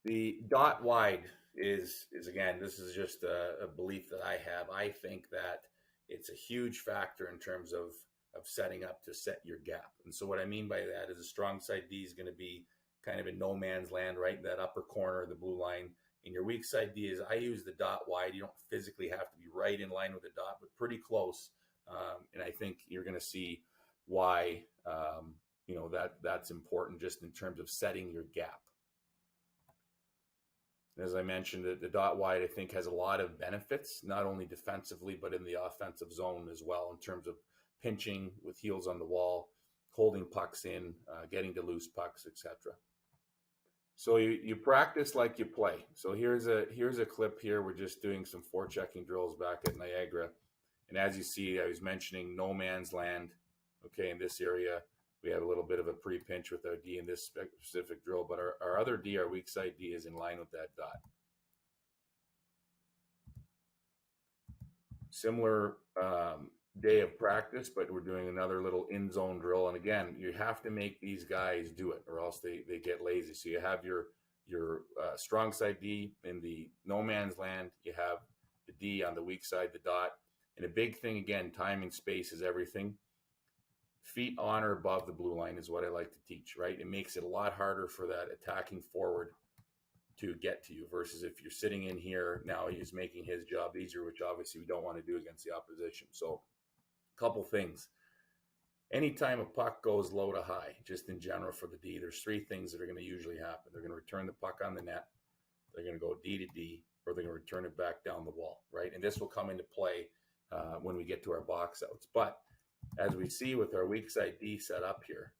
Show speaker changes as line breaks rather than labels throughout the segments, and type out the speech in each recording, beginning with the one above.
The dot wide is again, this is just a belief that I have. I think that it's a huge factor in terms of setting up to set your gap. And so what I mean by that is a strong side D is going to be kind of in no man's land, right in that upper corner of the blue line. And your weak side D is I use the dot wide. You don't physically have to be right in line with the dot, but pretty close. And I think you're going to see why that's important just in terms of setting your gap. As I mentioned, the dot wide, I think, has a lot of benefits, not only defensively, but in the offensive zone as well, in terms of pinching with heels on the wall, holding pucks in, getting to loose pucks, etc. So you practice like you play. So here's a clip here. We're just doing some forechecking drills back at Niagara. And as you see, I was mentioning no man's land. Okay, in this area, we have a little bit of a pre-pinch with our D in this specific drill, but our other D, our weak side D, is in line with that dot. Similar day of practice, but we're doing another little in-zone drill. And again, you have to make these guys do it or else they get lazy. So you have your strong side D in the no man's land. You have the D on the weak side, the dot. And a big thing, again, time and space is everything. Feet on or above the blue line is what I like to teach, right? It makes it a lot harder for that attacking forward to get to you versus if you're sitting in here, now he's making his job easier, which obviously we don't want to do against the opposition. So a couple things. Anytime a puck goes low to high, just in general for the D, there's three things that are going to usually happen. They're going to return the puck on the net, they're going to go D to D, or they're going to return it back down the wall, right? And this will come into play when we get to our box outs. But as we see with our weak side D set up here,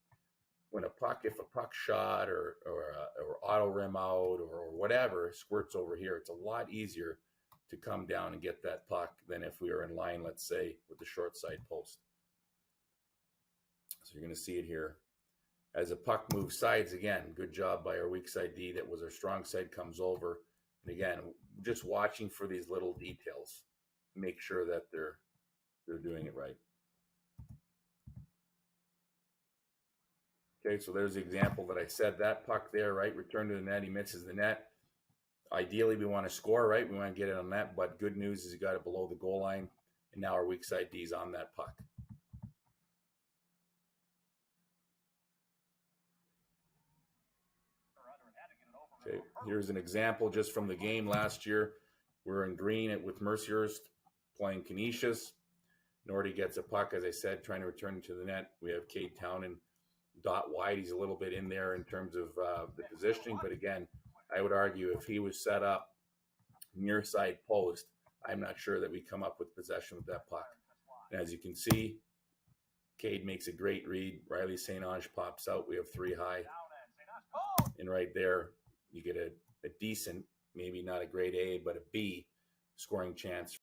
when if a puck shot or auto rim out or whatever squirts over here, it's a lot easier to come down and get that puck than if we were in line, let's say, with the short side post. So you're going to see it here. As a puck moves sides, again, good job by our weak side D. That was our strong side comes over. And again, just watching for these little details. Make sure that they're doing it right. Okay, so there's the example that I said. That puck there, right, return to the net, he misses the net. Ideally, we want to score, right? We want to get it on net, but good news is he got it below the goal line, and now our weak side D is on that puck. Okay, here's an example just from the game last year. We're in green with Mercyhurst playing Canisius. Nordy gets a puck, as I said, trying to return to the net. We have Cade Townend dot wide. He's a little bit in there in terms of the positioning, but again, I would argue if he was set up near side post, I'm not sure that we come up with possession with that puck. And as you can see, Cade makes a great read. Riley St. Ange pops out. We have 3 high. And right there, you get a decent, maybe not a grade A, but a B scoring chance